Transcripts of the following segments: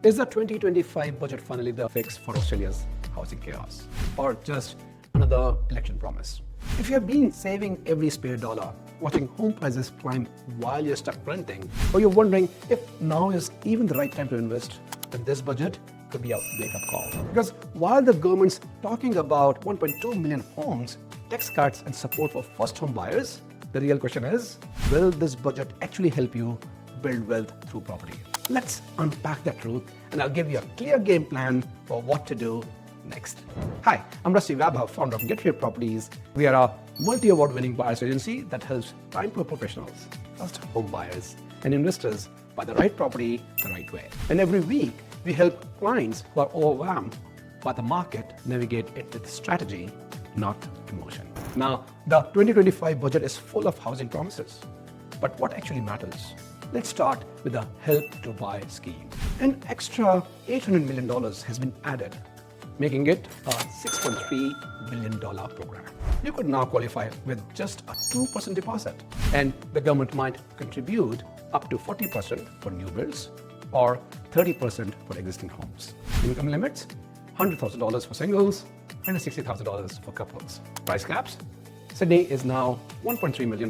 Is the 2025 budget finally the fix for Australia's housing chaos? Or just another election promise? If you have been saving every spare dollar, watching home prices climb while you're stuck renting, or you're wondering if now is even the right time to invest, then this budget could be a wake-up call. Because while the government's talking about 1.2 million homes, tax cuts and support for first-home buyers, the real question is, will this budget actually help you build wealth through property? Let's unpack that truth, and I'll give you a clear game plan for what to do next. Hi, I'm Rusty Wabha, founder of Get Real Properties. We are a multi-award winning buyers agency that helps time-poor professionals, first home buyers, and investors buy the right property the right way. And every week, we help clients who are overwhelmed by the market navigate it with strategy, not emotion. Now, the 2025 budget is full of housing promises, but what actually matters? Let's start with the Help to Buy scheme. An extra $800 million has been added, making it a $6.3 billion program. You could now qualify with just a 2% deposit, and the government might contribute up to 40% for new builds or 30% for existing homes. Income limits, $100,000 for singles and $60,000 for couples. Price caps, Sydney is now $1.3 million,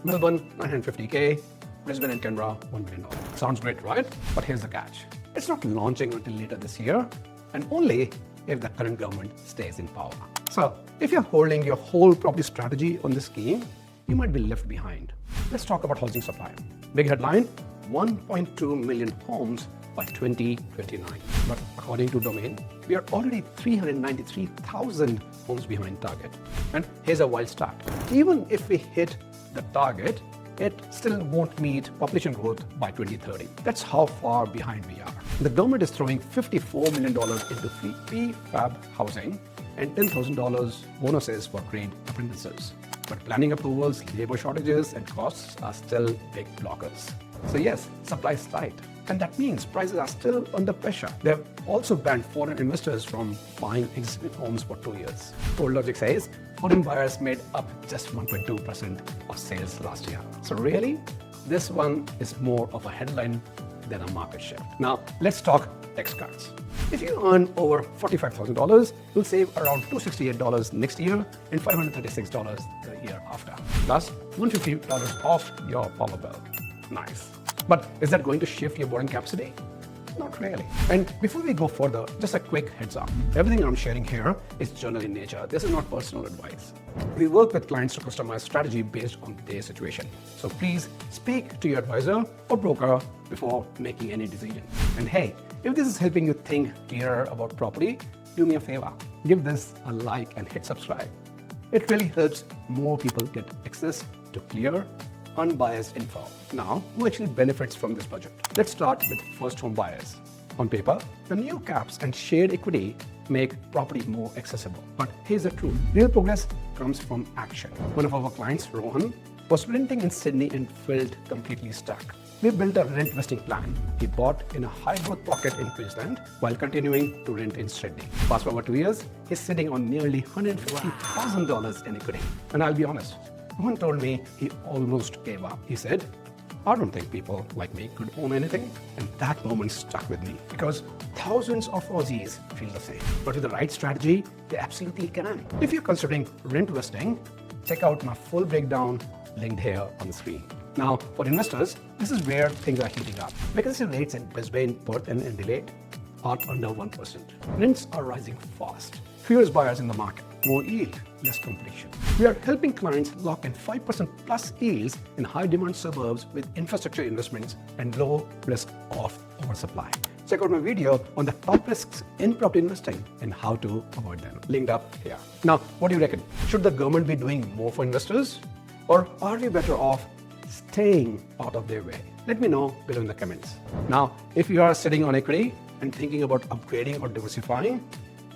Melbourne $950K, Brisbane and Canberra $1 million. Sounds great, right? But here's the catch. It's not launching until later this year, and only if the current government stays in power. So if you're holding your whole property strategy on this scheme, you might be left behind. Let's talk about housing supply. Big headline, 1.2 million homes by 2029. But according to Domain, we are already 393,000 homes behind target. And here's a wild stat. Even if we hit the target, it still won't meet population growth by 2030. That's how far behind we are. The government is throwing $54 million into free prefab housing and $10,000 bonuses for trained apprentices. But planning approvals, labor shortages, and costs are still big blockers. So yes, supply is tight, and that means prices are still under pressure. They've also banned foreign investors from buying existing homes for 2 years. CoreLogic says foreign buyers made up just 1.2% of sales last year. So really, this one is more of a headline than a market shift. Now, let's talk tax cuts. If you earn over $45,000, you'll save around $268 next year and $536 the year after. Plus, $150 off your power bill. Nice. But is that going to shift your borrowing capacity? Not really. And before we go further, just a quick heads up. Everything I'm sharing here is general in nature. This is not personal advice. We work with clients to customize strategy based on their situation. So please speak to your advisor or broker before making any decision. And hey, if this is helping you think clearer about property, do me a favor. Give this a like and hit subscribe. It really helps more people get access to clear, unbiased info. Now, who actually benefits from this budget? Let's start with first home buyers. On paper, the new caps and shared equity make property more accessible. But here's the truth. Real progress comes from action. One of our clients, Rohan, was renting in Sydney and felt completely stuck. We built a rent vesting plan. He bought in a high growth pocket in Queensland while continuing to rent in Sydney. Fast forward 2 years, he's sitting on nearly $150,000 in equity. And I'll be honest, Rohan told me he almost gave up. He said, I don't think people like me could own anything. And that moment stuck with me because thousands of Aussies feel the same. But with the right strategy, they absolutely can. If you're considering rent vesting, check out my full breakdown linked here on the screen. Now, for investors, this is where things are heating up. Vacancy rates in Brisbane, Perth, and Adelaide are under 1%. Rents are rising fast. Fewer buyers in the market, more yield, less competition. We are helping clients lock in 5% plus yields in high demand suburbs with infrastructure investments and low risk of oversupply. Check out my video on the top risks in property investing and how to avoid them. Linked up here. Now, what do you reckon? Should the government be doing more for investors? Or are we better off staying out of their way? Let me know below in the comments. Now, if you are sitting on equity and thinking about upgrading or diversifying,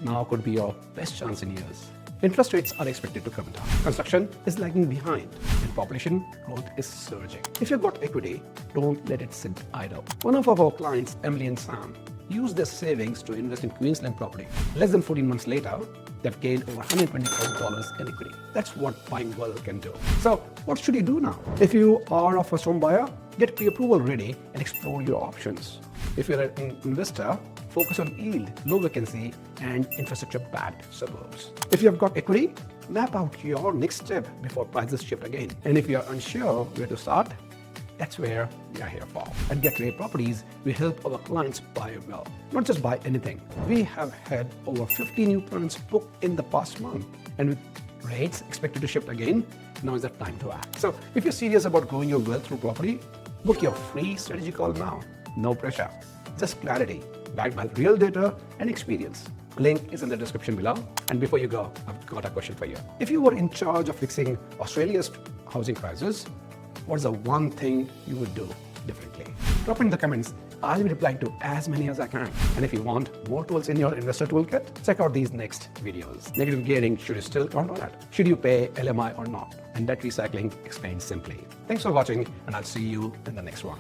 now could be your best chance in years. Interest rates are expected to come down. Construction is lagging behind and population growth is surging. If you've got equity, don't let it sit idle. One of our clients, Emily and Sam, used their savings to invest in Queensland property. Less than 14 months later, they've gained over $120,000 in equity. That's what buying well can do. So what should you do now? If you are a first home buyer, get pre-approval ready and explore your options. If you're an investor, focus on yield, low vacancy, and infrastructure-backed suburbs. If you have got equity, map out your next step before prices shift again. And if you are unsure where to start, that's where we are here for. At GetRate Properties, we help our clients buy well, not just buy anything. We have had over 50 new plans booked in the past month, and with rates expected to shift again, now is the time to act. So if you're serious about growing your wealth through property, book your free strategy call now. No pressure, just clarity, backed by real data and experience. Link is in the description below. And before you go, I've got a question for you. If you were in charge of fixing Australia's housing crisis, what's the one thing you would do differently? Drop in the comments. I'll be replying to as many as I can. And if you want more tools in your investor toolkit, check out these next videos. Negative gearing, should you still count on it? Should you pay LMI or not? And debt recycling explained simply. Thanks for watching, and I'll see you in the next one.